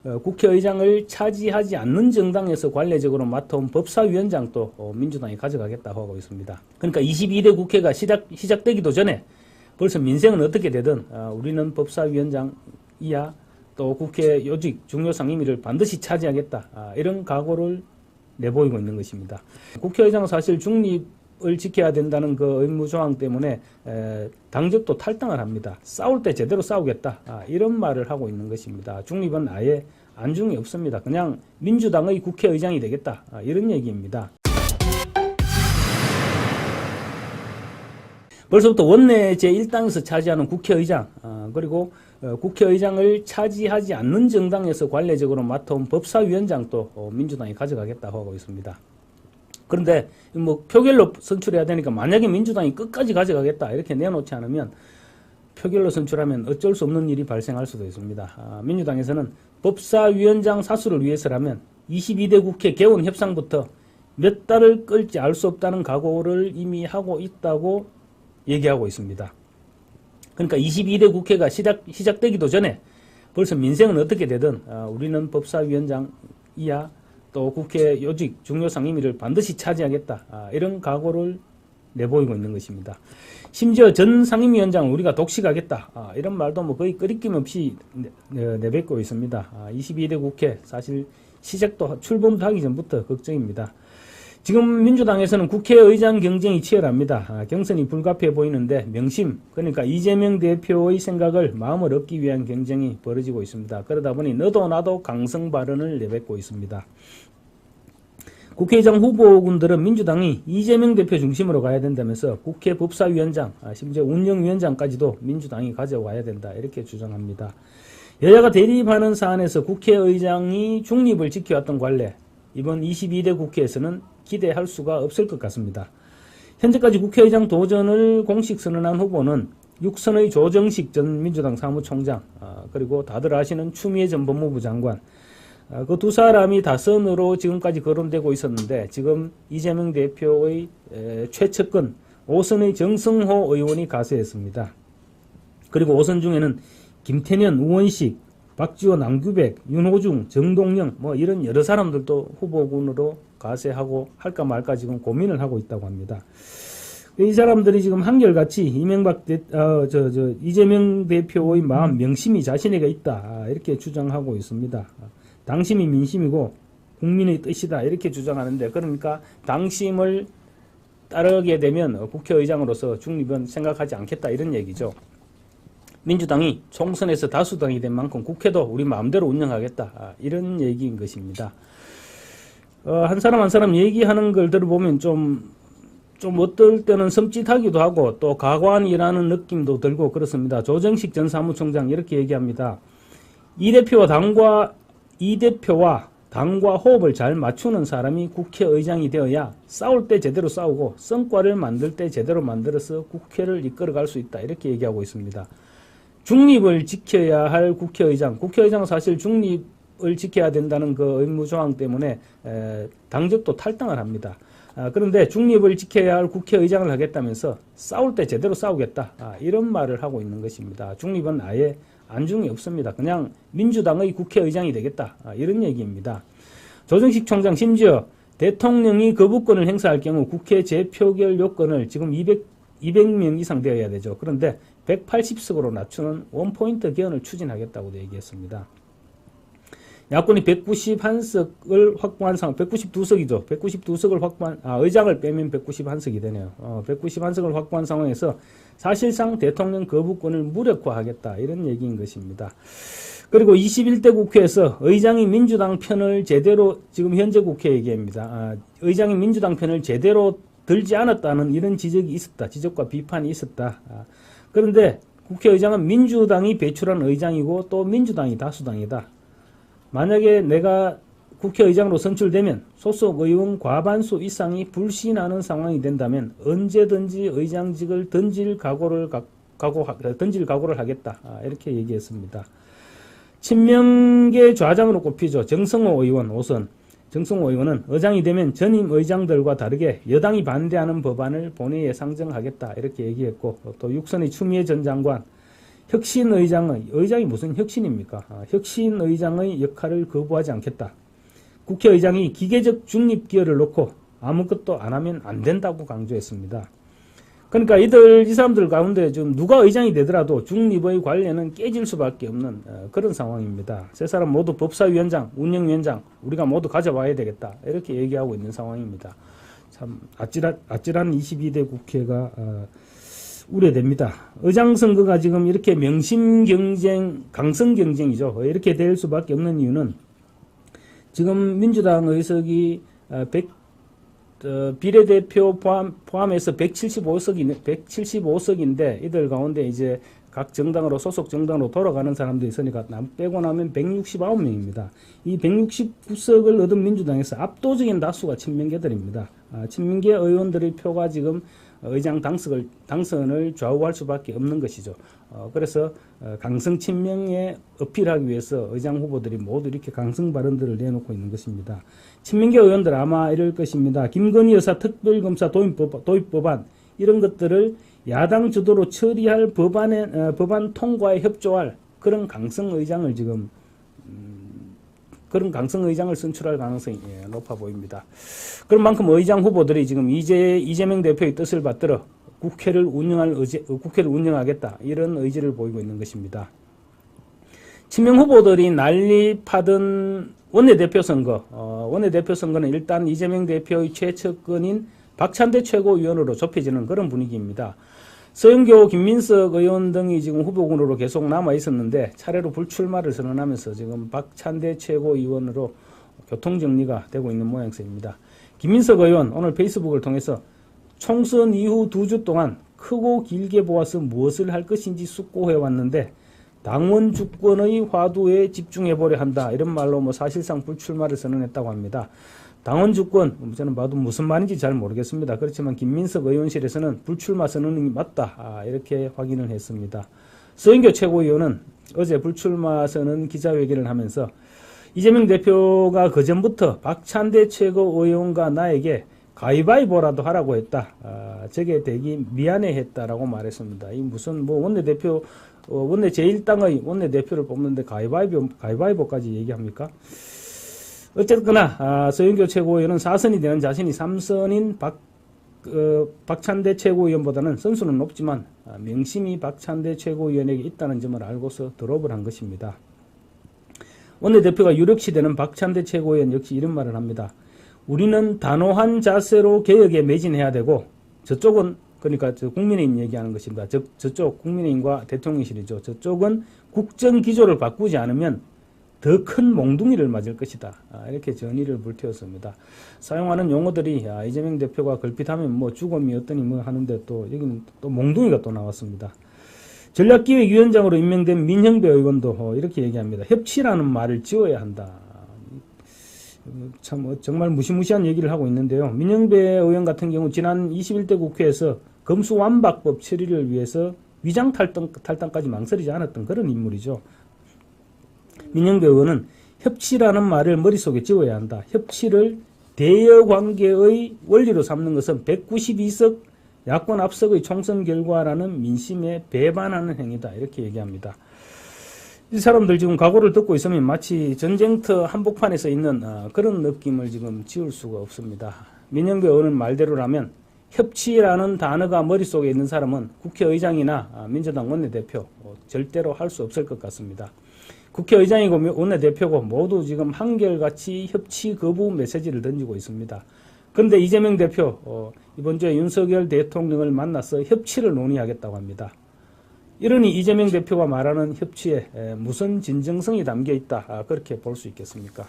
국회의장을 차지하지 않는 정당에서 관례적으로 맡아온 법사위원장도 민주당이 가져가겠다고 하고 있습니다. 그러니까 22대 국회가 시작되기도 전에 벌써 민생은 어떻게 되든 우리는 법사위원장 이하 또 국회 요직 중요 상임위를 반드시 차지하겠다, 이런 각오를 내보이고 있는 것입니다. 국회의장은 사실 중립을 지켜야 된다는 그 의무조항 때문에 당적도 탈당을 합니다. 싸울 때 제대로 싸우겠다, 이런 말을 하고 있는 것입니다. 중립은 아예 안중이 없습니다. 그냥 민주당의 국회의장이 되겠다, 이런 얘기입니다. 벌써부터 원내 제1당에서 차지하는 국회의장, 그리고 국회의장을 차지하지 않는 정당에서 관례적으로 맡아온 법사위원장도 민주당이 가져가겠다고 하고 있습니다. 그런데 뭐 표결로 선출해야 되니까 만약에 민주당이 끝까지 가져가겠다 이렇게 내놓지 않으면 표결로 선출하면 어쩔 수 없는 일이 발생할 수도 있습니다. 민주당에서는 법사위원장 사수를 위해서라면 22대 국회 개원 협상부터 몇 달을 끌지 알 수 없다는 각오를 이미 하고 있다고 얘기하고 있습니다. 그러니까 22대 국회가 시작되기도 전에 벌써 민생은 어떻게 되든 우리는 법사위원장 이하 또 국회 요직 중요 상임위를 반드시 차지하겠다, 이런 각오를 내보이고 있는 것입니다. 심지어 전 상임위원장을 우리가 독식하겠다, 이런 말도 뭐 거의 끄리낌 없이 내뱉고 있습니다. 22대 국회 사실 시작도 출범도 하기 전부터 걱정입니다. 지금 민주당에서는 국회의장 경쟁이 치열합니다. 경선이 불가피해 보이는데 명심, 그러니까 이재명 대표의 생각을 마음을 얻기 위한 경쟁이 벌어지고 있습니다. 그러다 보니 너도 나도 강성 발언을 내뱉고 있습니다. 국회의장 후보군들은 민주당이 이재명 대표 중심으로 가야 된다면서 국회 법사위원장, 심지어 운영위원장까지도 민주당이 가져와야 된다, 이렇게 주장합니다. 여야가 대립하는 사안에서 국회의장이 중립을 지켜왔던 관례, 이번 22대 국회에서는 기대할 수가 없을 것 같습니다. 현재까지 국회의장 도전을 공식 선언한 후보는 육선의 조정식 전 민주당 사무총장, 그리고 다들 아시는 추미애 전 법무부 장관, 그 두 사람이 다선으로 지금까지 거론되고 있었는데 지금 이재명 대표의 최측근 5선의 정성호 의원이 가세했습니다. 그리고 5선 중에는 김태년, 우원식, 박지원, 안규백, 윤호중, 정동영 뭐 이런 여러 사람들도 후보군으로 가세하고 할까 말까 지금 고민을 하고 있다고 합니다. 이 사람들이 지금 한결같이 이재명 대표의 마음 명심이 자신에게 있다, 이렇게 주장하고 있습니다. 당심이 민심이고 국민의 뜻이다, 이렇게 주장하는데, 그러니까 당심을 따르게 되면 국회의장으로서 중립은 생각하지 않겠다, 이런 얘기죠. 민주당이 총선에서 다수당이 된 만큼 국회도 우리 마음대로 운영하겠다, 이런 얘기인 것입니다. 한 사람 한 사람 얘기하는 걸 들어보면 좀 어떨 때는 섬찟하기도 하고 또 가관이라는 느낌도 들고 그렇습니다. 조정식 전 사무총장 이렇게 얘기합니다. 이 대표와 당과 호흡을 잘 맞추는 사람이 국회의장이 되어야 싸울 때 제대로 싸우고 성과를 만들 때 제대로 만들어서 국회를 이끌어갈 수 있다, 이렇게 얘기하고 있습니다. 중립을 지켜야 할 국회의장은 사실 중립을 지켜야 된다는 그 의무조항 때문에 당적도 탈당을 합니다. 그런데 중립을 지켜야 할 국회의장을 하겠다면서 싸울 때 제대로 싸우겠다, 이런 말을 하고 있는 것입니다. 중립은 아예 안중이 없습니다. 그냥 민주당의 국회의장이 되겠다, 이런 얘기입니다. 조정식 총장 심지어 대통령이 거부권을 행사할 경우 국회 재표결 요건을 지금 200명 이상 되어야 되죠. 그런데 180석으로 낮추는 원포인트 개헌을 추진하겠다고 얘기했습니다. 야권이 191석을 확보한 상황, 192석이죠. 192석을 확보한, 의장을 빼면 191석이 되네요. 191석을 확보한 상황에서 사실상 대통령 거부권을 무력화하겠다, 이런 얘기인 것입니다. 그리고 21대 국회에서 의장이 민주당 편을 제대로, 지금 현재 국회 얘기입니다. 의장이 민주당 편을 제대로 들지 않았다는 이런 지적이 있었다. 지적과 비판이 있었다. 그런데 국회의장은 민주당이 배출한 의장이고 또 민주당이 다수당이다. 만약에 내가 국회의장으로 선출되면 소속 의원 과반수 이상이 불신하는 상황이 된다면 언제든지 의장직을 던질 각오를 하겠다, 이렇게 얘기했습니다. 친명계 좌장으로 꼽히죠. 정성호 의원 5선. 정성호 의원은 의장이 되면 전임 의장들과 다르게 여당이 반대하는 법안을 본회의에 상정하겠다, 이렇게 얘기했고, 또 6선의 추미애 전 장관, 의장이 무슨 혁신입니까? 혁신의장의 역할을 거부하지 않겠다. 국회의장이 기계적 중립 기여를 놓고 아무것도 안 하면 안 된다고 강조했습니다. 그러니까 이 사람들 가운데 좀 누가 의장이 되더라도 중립의 관례는 깨질 수밖에 없는 그런 상황입니다. 세 사람 모두 법사위원장, 운영위원장 우리가 모두 가져와야 되겠다 이렇게 얘기하고 있는 상황입니다. 참 아찔한 22대 국회가 우려됩니다. 의장 선거가 지금 이렇게 명심 경쟁, 강성 경쟁이죠. 이렇게 될 수밖에 없는 이유는 지금 민주당 의석이 비례대표 포함해서 175석인데 이들 가운데 이제 각 정당으로 소속 정당으로 돌아가는 사람도 있으니까 빼고 나면 169명입니다. 이 169석을 얻은 민주당에서 압도적인 다수가 친명계들입니다. 친명계 의원들의 표가 지금 의장 당선을 좌우할 수밖에 없는 것이죠. 그래서 강성 친명에 어필하기 위해서 의장 후보들이 모두 이렇게 강성 발언들을 내놓고 있는 것입니다. 친명계 의원들 아마 이럴 것입니다. 김건희 여사 특별검사 도입 법안 이런 것들을 야당 주도로 처리할 법안 통과에 협조할 그런 강성 의장을 지금 그런 강성 의장을 선출할 가능성이 높아 보입니다. 그런 만큼 의장 후보들이 지금 이재명 대표의 뜻을 받들어 국회를 운영하겠다 이런 의지를 보이고 있는 것입니다. 친명 후보들이 난립하던 원내대표 선거는 일단 이재명 대표의 최측근인 박찬대 최고위원으로 좁혀지는 그런 분위기입니다. 서영교, 김민석 의원 등이 지금 후보군으로 계속 남아 있었는데 차례로 불출마를 선언하면서 지금 박찬대 최고위원으로 교통정리가 되고 있는 모양새입니다. 김민석 의원 오늘 페이스북을 통해서 총선 이후 2주 동안 크고 길게 보아서 무엇을 할 것인지 숙고해왔는데 당원 주권의 화두에 집중해보려 한다. 이런 말로 사실상 불출마를 선언했다고 합니다. 당원 주권, 저는 봐도 무슨 말인지 잘 모르겠습니다. 그렇지만 김민석 의원실에서는 불출마 선언이 맞다. 이렇게 확인을 했습니다. 서영교 최고위원은 어제 불출마 선언 기자회견을 하면서 이재명 대표가 그전부터 박찬대 최고위원과 나에게 가위바위보라도 하라고 했다. 저게 되게 미안해했다라고 말했습니다. 이 무슨 원내대표, 원내 제1당의 원내대표를 뽑는데 가위바위보까지 얘기합니까? 어쨌거나 서영교 최고위원은 4선이 되는 자신이 3선인 박찬대 최고위원보다는 선수는 높지만 명심이 박찬대 최고위원에게 있다는 점을 알고서 드롭을 한 것입니다. 원내대표가 유력시 되는 박찬대 최고위원 역시 이런 말을 합니다. 우리는 단호한 자세로 개혁에 매진해야 되고 저쪽은 그러니까 국민의힘 얘기하는 것입니다. 저쪽 국민의힘과 대통령실이죠. 저쪽은 국정기조를 바꾸지 않으면 더 큰 몽둥이를 맞을 것이다. 이렇게 전의를 불태웠습니다. 사용하는 용어들이 이재명 대표가 걸핏하면 죽음이 어떠니 하는데 또 여기는 또 몽둥이가 또 나왔습니다. 전략기획위원장으로 임명된 민형배 의원도 이렇게 얘기합니다. 협치라는 말을 지워야 한다. 참 정말 무시무시한 얘기를 하고 있는데요. 민형배 의원 같은 경우 지난 21대 국회에서 검수완박법 처리를 위해서 위장 탈당까지 망설이지 않았던 그런 인물이죠. 민형배 의원은 협치라는 말을 머릿속에 지워야 한다. 협치를 대여관계의 원리로 삼는 것은 192석 야권 압석의 총선 결과라는 민심에 배반하는 행위다. 이렇게 얘기합니다. 이 사람들 지금 각오를 듣고 있으면 마치 전쟁터 한복판에서 있는 그런 느낌을 지금 지울 수가 없습니다. 민형배 의원은 말대로라면 협치라는 단어가 머릿속에 있는 사람은 국회의장이나 민주당 원내대표 절대로 할 수 없을 것 같습니다. 국회의장이고 원내대표고 모두 지금 한결같이 협치 거부 메시지를 던지고 있습니다. 그런데 이재명 대표 이번 주에 윤석열 대통령을 만나서 협치를 논의하겠다고 합니다. 이러니 이재명 대표가 말하는 협치에 무슨 진정성이 담겨 있다 그렇게 볼 수 있겠습니까?